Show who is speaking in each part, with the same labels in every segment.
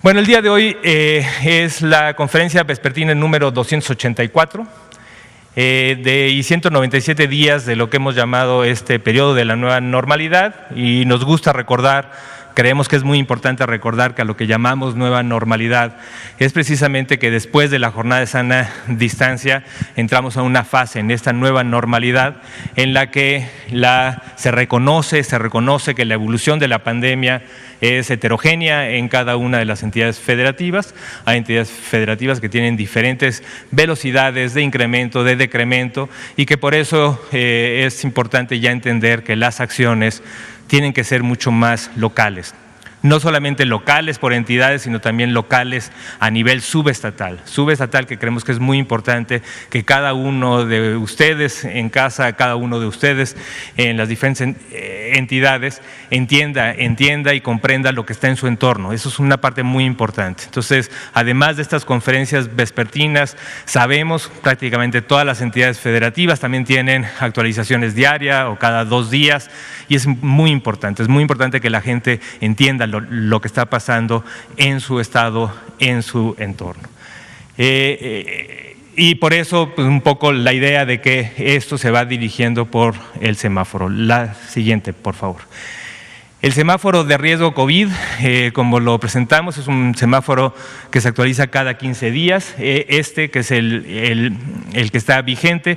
Speaker 1: Bueno, el día de hoy es la conferencia vespertina número 284 y 197 días de lo que hemos llamado este periodo de la nueva normalidad, y nos gusta recordar. Creemos que es muy importante recordar que a lo que llamamos nueva normalidad es precisamente que después de la jornada de sana distancia entramos a una fase en esta nueva normalidad en la que se reconoce que la evolución de la pandemia es heterogénea en cada una de las entidades federativas. Hay entidades federativas que tienen diferentes velocidades de incremento, de decremento, y que por eso es importante ya entender que las acciones tienen que ser mucho más locales. No solamente locales por entidades, sino también locales a nivel subestatal, que creemos que es muy importante que cada uno de ustedes en casa, cada uno de ustedes en las diferentes entidades entienda y comprenda lo que está en su entorno. Eso es una parte muy importante. Entonces, además de estas conferencias vespertinas, sabemos prácticamente todas las entidades federativas también tienen actualizaciones diarias o cada 2 días, y es muy importante que la gente entienda lo que está pasando en su estado, en su entorno. Y por eso, pues, un poco la idea de que esto se va dirigiendo por el semáforo. La siguiente, por favor. El semáforo de riesgo COVID, como lo presentamos, es un semáforo que se actualiza cada 15 días. Que es el que está vigente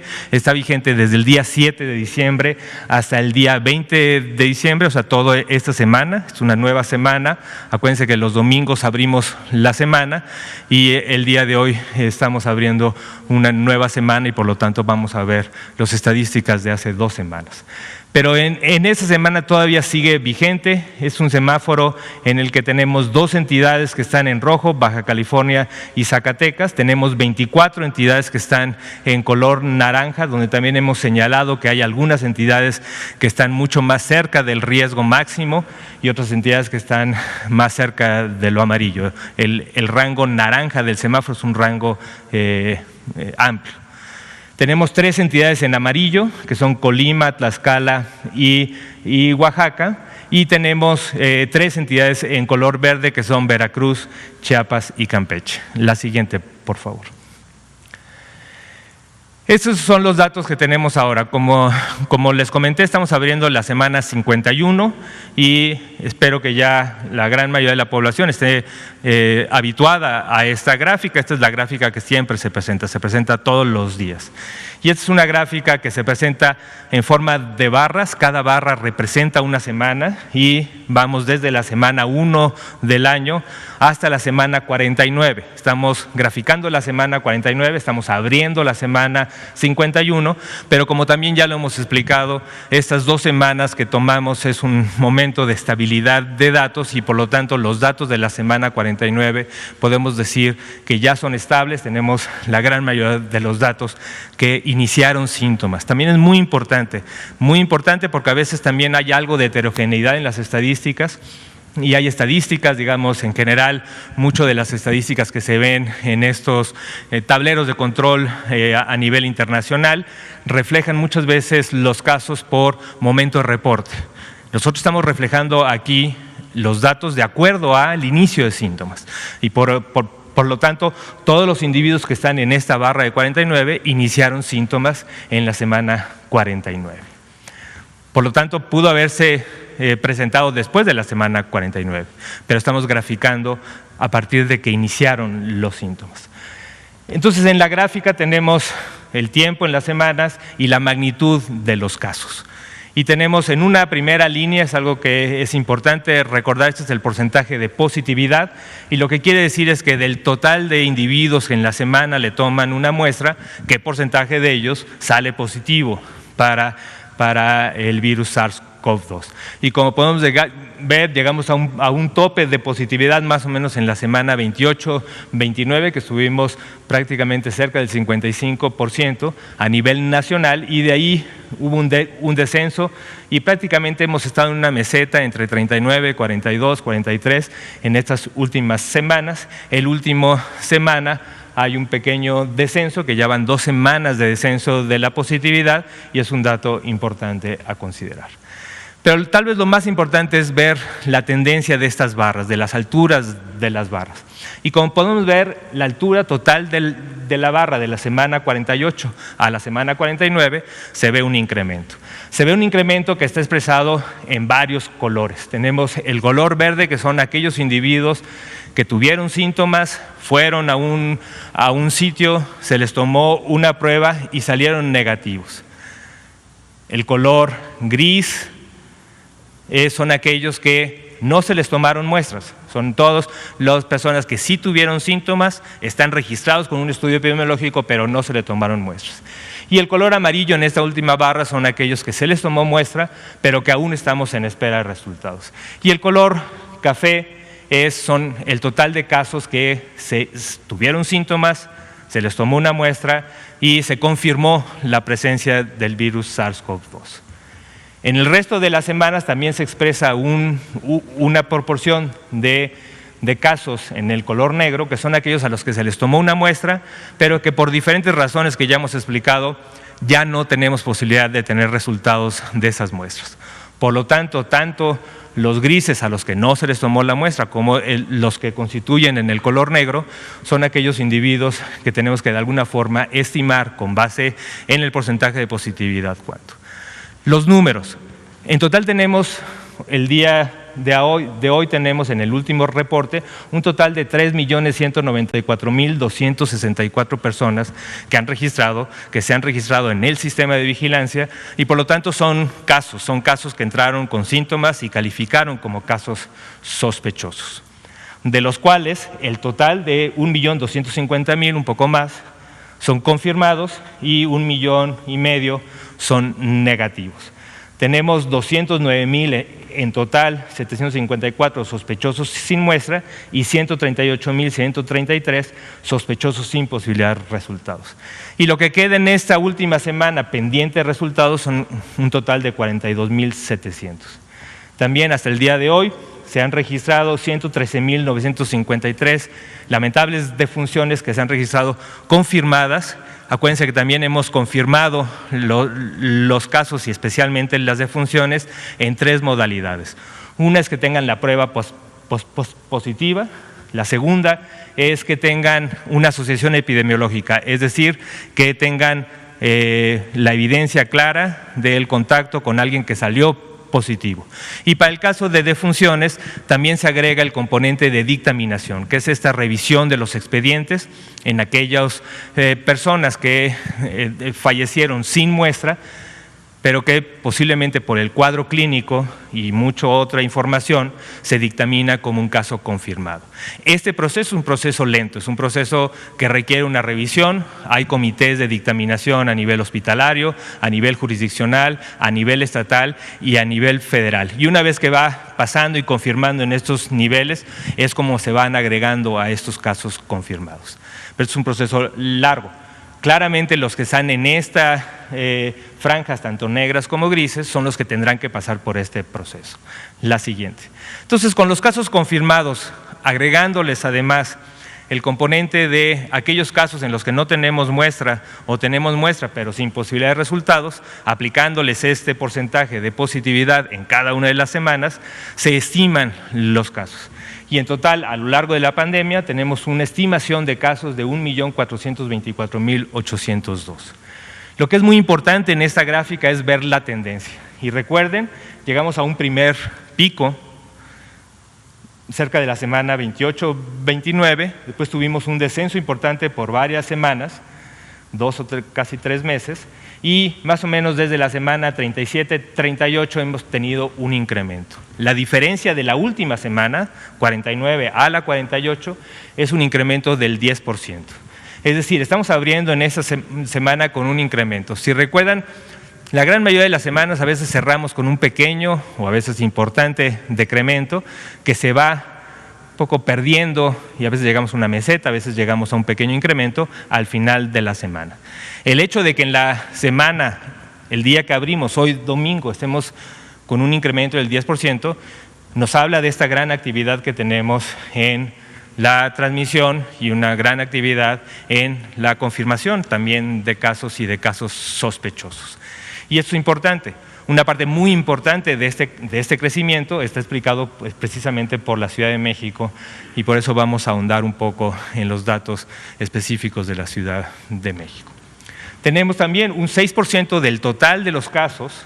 Speaker 1: desde el día 7 de diciembre hasta el día 20 de diciembre, o sea, toda esta semana. Es una nueva semana. Acuérdense que los domingos abrimos la semana, y el día de hoy estamos abriendo una nueva semana, y por lo tanto vamos a ver las estadísticas de hace 2 semanas. Pero en esa semana todavía sigue vigente. Es un semáforo en el que tenemos 2 entidades que están en rojo, Baja California y Zacatecas. Tenemos 24 entidades que están en color naranja, donde también hemos señalado que hay algunas entidades que están mucho más cerca del riesgo máximo y otras entidades que están más cerca de lo amarillo. El rango naranja del semáforo es un rango amplio. Tenemos 3 entidades en amarillo, que son Colima, Tlaxcala y Oaxaca, y tenemos 3 entidades en color verde, que son Veracruz, Chiapas y Campeche. La siguiente, por favor. Estos son los datos que tenemos ahora. Como les comenté, estamos abriendo la semana 51 y espero que ya la gran mayoría de la población esté habituada a esta gráfica. Esta es la gráfica que siempre se presenta todos los días. Y esta es una gráfica que se presenta en forma de barras. Cada barra representa una semana, y vamos desde la semana 1 del año hasta la semana 49. Estamos graficando la semana 49, estamos abriendo la semana 51, pero como también ya lo hemos explicado, estas 2 semanas que tomamos es un momento de estabilidad de datos, y por lo tanto los datos de la semana 49 podemos decir que ya son estables. Tenemos la gran mayoría de los datos que iniciaron síntomas. También es muy importante porque a veces también hay algo de heterogeneidad en las estadísticas. Y hay estadísticas, digamos, en general, mucho de las estadísticas que se ven en estos tableros de control a nivel internacional reflejan muchas veces los casos por momento de reporte. Nosotros estamos reflejando aquí los datos de acuerdo al inicio de síntomas, y por lo tanto, todos los individuos que están en esta barra de 49 iniciaron síntomas en la semana 49. Por lo tanto, pudo haberse presentado después de la semana 49, pero estamos graficando a partir de que iniciaron los síntomas. Entonces, en la gráfica tenemos el tiempo en las semanas y la magnitud de los casos. Y tenemos en una primera línea, es algo que es importante recordar, este es el porcentaje de positividad, y lo que quiere decir es que del total de individuos que en la semana le toman una muestra, ¿qué porcentaje de ellos sale positivo para el virus SARS-CoV-2? Y como podemos ver, llegamos a un tope de positividad más o menos en la semana 28-29, que estuvimos prácticamente cerca del 55% a nivel nacional, y de ahí hubo un descenso, y prácticamente hemos estado en una meseta entre 39, 42, 43 en estas últimas semanas. El último semana hay un pequeño descenso, que ya van 2 semanas de descenso de la positividad, y es un dato importante a considerar. Pero tal vez lo más importante es ver la tendencia de estas barras, de las alturas de las barras. Y como podemos ver, la altura total de la barra de la semana 48 a la semana 49 se ve un incremento. Se ve un incremento que está expresado en varios colores. Tenemos el color verde, que son aquellos individuos que tuvieron síntomas, fueron a un sitio, se les tomó una prueba y salieron negativos. El color gris son aquellos que no se les tomaron muestras. Son todas las personas que sí tuvieron síntomas, están registrados con un estudio epidemiológico, pero no se les tomaron muestras. Y el color amarillo en esta última barra son aquellos que se les tomó muestra, pero que aún estamos en espera de resultados. Y el color café son el total de casos que tuvieron síntomas, se les tomó una muestra y se confirmó la presencia del virus SARS-CoV-2. En el resto de las semanas también se expresa una proporción de casos en el color negro, que son aquellos a los que se les tomó una muestra, pero que por diferentes razones que ya hemos explicado, ya no tenemos posibilidad de tener resultados de esas muestras. Por lo tanto, tanto los grises a los que no se les tomó la muestra como los que constituyen en el color negro son aquellos individuos que tenemos que de alguna forma estimar con base en el porcentaje de positividad cuánto. Los números. En total tenemos, el día de hoy tenemos en el último reporte un total de 3.194.264 personas que se han registrado en el sistema de vigilancia y por lo tanto son casos que entraron con síntomas y calificaron como casos sospechosos. De los cuales el total de 1.250.000, un poco más, son confirmados y 1,5 millones son negativos. Tenemos 209.000 en total, 754 sospechosos sin muestra y 138.133 sospechosos sin posibilidad de resultados. Y lo que queda en esta última semana pendiente de resultados son un total de 42.700. También hasta el día de hoy se han registrado 113.953 lamentables defunciones que se han registrado confirmadas. Acuérdense que también hemos confirmado los casos y especialmente las defunciones en 3 modalidades. Una es que tengan la prueba positiva, la segunda es que tengan una asociación epidemiológica, es decir, que tengan la evidencia clara del contacto con alguien que salió positivo. Y para el caso de defunciones también se agrega el componente de dictaminación, que es esta revisión de los expedientes en aquellas personas que fallecieron sin muestra, pero que posiblemente por el cuadro clínico y mucha otra información se dictamina como un caso confirmado. Este proceso es un proceso lento, es un proceso que requiere una revisión. Hay comités de dictaminación a nivel hospitalario, a nivel jurisdiccional, a nivel estatal y a nivel federal. Y una vez que va pasando y confirmando en estos niveles, es como se van agregando a estos casos confirmados. Pero es un proceso largo. Claramente los que están en estas franjas, tanto negras como grises, son los que tendrán que pasar por este proceso. La siguiente. Entonces, con los casos confirmados, agregándoles además el componente de aquellos casos en los que no tenemos muestra o tenemos muestra pero sin posibilidad de resultados, aplicándoles este porcentaje de positividad en cada una de las semanas, se estiman los casos. Y en total, a lo largo de la pandemia, tenemos una estimación de casos de 1.424.802. Lo que es muy importante en esta gráfica es ver la tendencia. Y recuerden, llegamos a un primer pico cerca de la semana 28-29, después tuvimos un descenso importante por varias semanas, 2 o casi 3 meses, y más o menos desde la semana 37-38 hemos tenido un incremento. La diferencia de la última semana, 49 a la 48, es un incremento del 10%. Es decir, estamos abriendo en esa semana con un incremento. Si recuerdan, la gran mayoría de las semanas a veces cerramos con un pequeño o a veces importante decremento que se va un poco perdiendo y a veces llegamos a una meseta, a veces llegamos a un pequeño incremento al final de la semana. El hecho de que en la semana, el día que abrimos, hoy domingo, estemos con un incremento del 10%, nos habla de esta gran actividad que tenemos en la transmisión y una gran actividad en la confirmación también de casos y de casos sospechosos. Y esto es importante. Una parte muy importante de este crecimiento está explicado pues, precisamente por la Ciudad de México, y por eso vamos a ahondar un poco en los datos específicos de la Ciudad de México. Tenemos también un 6% del total de los casos,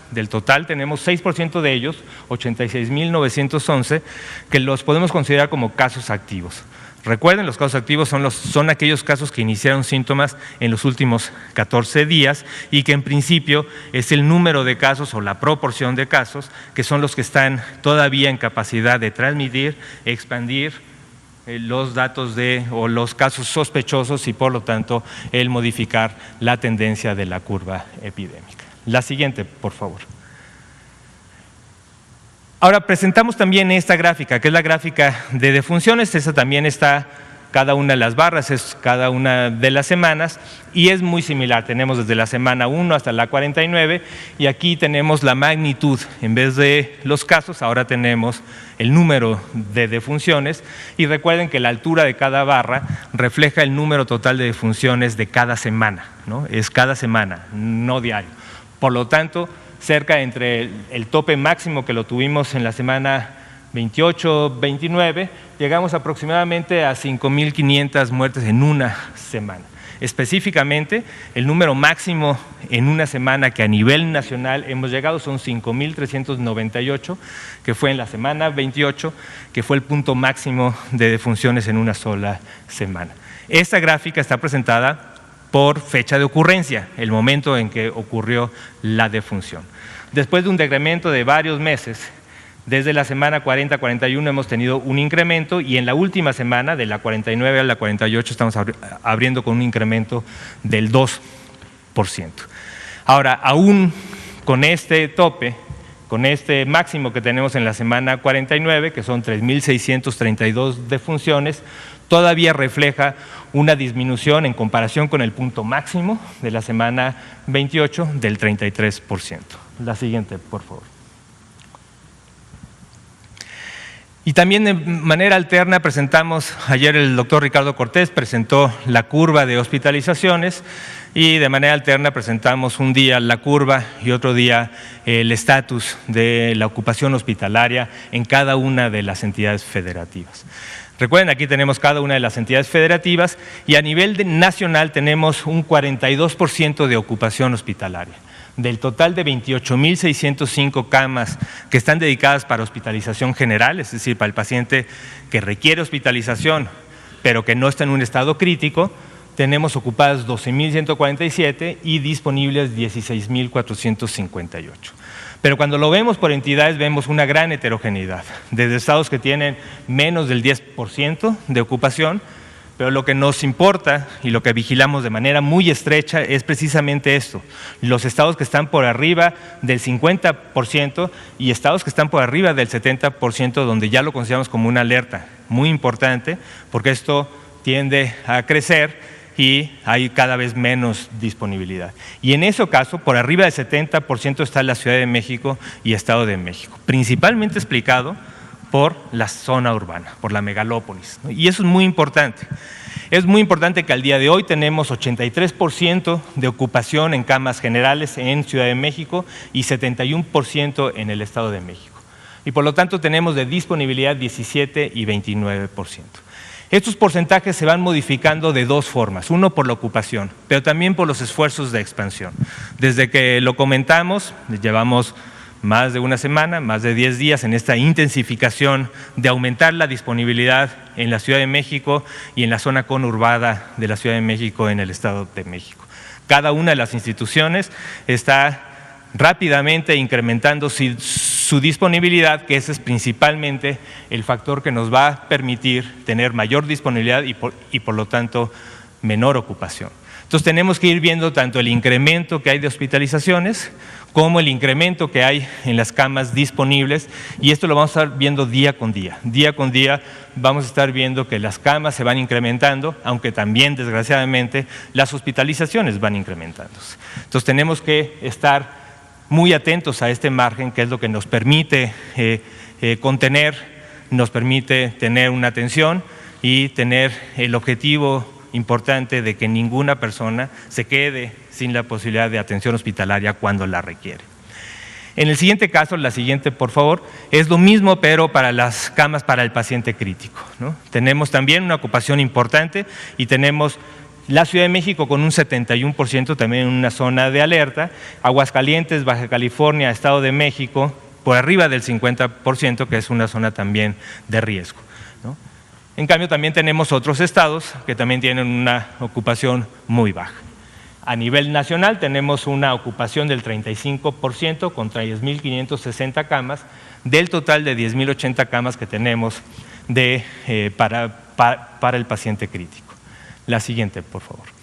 Speaker 1: tenemos 6% de ellos, 86.911, que los podemos considerar como casos activos. Recuerden, los casos activos son aquellos casos que iniciaron síntomas en los últimos 14 días y que en principio es el número de casos o la proporción de casos que son los que están todavía en capacidad de transmitir, expandir los datos o los casos sospechosos y por lo tanto el modificar la tendencia de la curva epidémica. La siguiente, por favor. Ahora presentamos también esta gráfica, que es la gráfica de defunciones. Esa también está, cada una de las barras es cada una de las semanas y es muy similar. Tenemos desde la semana 1 hasta la 49 y aquí tenemos la magnitud. En vez de los casos, ahora tenemos el número de defunciones y recuerden que la altura de cada barra refleja el número total de defunciones de cada semana, ¿no? Es cada semana, no diario. Por lo tanto, cerca entre el tope máximo que lo tuvimos en la semana 28-29, llegamos aproximadamente a 5.500 muertes en una semana. Específicamente, el número máximo en una semana que a nivel nacional hemos llegado son 5.398, que fue en la semana 28, que fue el punto máximo de defunciones en una sola semana. Esta gráfica está presentada por fecha de ocurrencia, el momento en que ocurrió la defunción. Después de un decremento de varios meses, desde la semana 40-41 hemos tenido un incremento y en la última semana, de la 49 a la 48, estamos abriendo con un incremento del 2%. Ahora, aún con este tope, con este máximo que tenemos en la semana 49, que son 3.632 defunciones, todavía refleja una disminución en comparación con el punto máximo de la semana 28 del 33%. La siguiente, por favor. Y también de manera alterna presentamos, ayer el doctor Ricardo Cortés presentó la curva de hospitalizaciones y de manera alterna presentamos un día la curva y otro día el estatus de la ocupación hospitalaria en cada una de las entidades federativas. Recuerden, aquí tenemos cada una de las entidades federativas y a nivel nacional tenemos un 42% de ocupación hospitalaria. Del total de 28.605 camas que están dedicadas para hospitalización general, es decir, para el paciente que requiere hospitalización pero que no está en un estado crítico, tenemos ocupadas 12.147 y disponibles 16.458. Pero cuando lo vemos por entidades vemos una gran heterogeneidad, desde estados que tienen menos del 10% de ocupación, pero lo que nos importa y lo que vigilamos de manera muy estrecha es precisamente esto, los estados que están por arriba del 50% y estados que están por arriba del 70%, donde ya lo consideramos como una alerta muy importante, porque esto tiende a crecer y hay cada vez menos disponibilidad. Y en ese caso, por arriba del 70% está la Ciudad de México y Estado de México, principalmente explicado por la zona urbana, por la megalópolis, ¿no? Y eso es muy importante. Es muy importante que al día de hoy tenemos 83% de ocupación en camas generales en Ciudad de México y 71% en el Estado de México. Y por lo tanto tenemos de disponibilidad 17 y 29%. Estos porcentajes se van modificando de dos formas, uno por la ocupación, pero también por los esfuerzos de expansión. Desde que lo comentamos, llevamos más de una semana, más de 10 días en esta intensificación de aumentar la disponibilidad en la Ciudad de México y en la zona conurbada de la Ciudad de México en el Estado de México. Cada una de las instituciones está rápidamente incrementando su disponibilidad, que ese es principalmente el factor que nos va a permitir tener mayor disponibilidad y por lo tanto menor ocupación. Entonces tenemos que ir viendo tanto el incremento que hay de hospitalizaciones como el incremento que hay en las camas disponibles y esto lo vamos a estar viendo día con día. Día con día vamos a estar viendo que las camas se van incrementando, aunque también desgraciadamente las hospitalizaciones van incrementándose. Entonces tenemos que estar muy atentos a este margen, que es lo que nos permite contener, nos permite tener una atención y tener el objetivo importante de que ninguna persona se quede sin la posibilidad de atención hospitalaria cuando la requiere. En el siguiente caso, la siguiente por favor, es lo mismo pero para las camas para el paciente crítico, ¿no? Tenemos también una ocupación importante y tenemos la Ciudad de México con un 71% también en una zona de alerta, Aguascalientes, Baja California, Estado de México por arriba del 50%, que es una zona también de riesgo, ¿no? En cambio también tenemos otros estados que también tienen una ocupación muy baja. A nivel nacional tenemos una ocupación del 35% con 10.560 camas, del total de 10.080 camas que tenemos para el paciente crítico. La siguiente, por favor.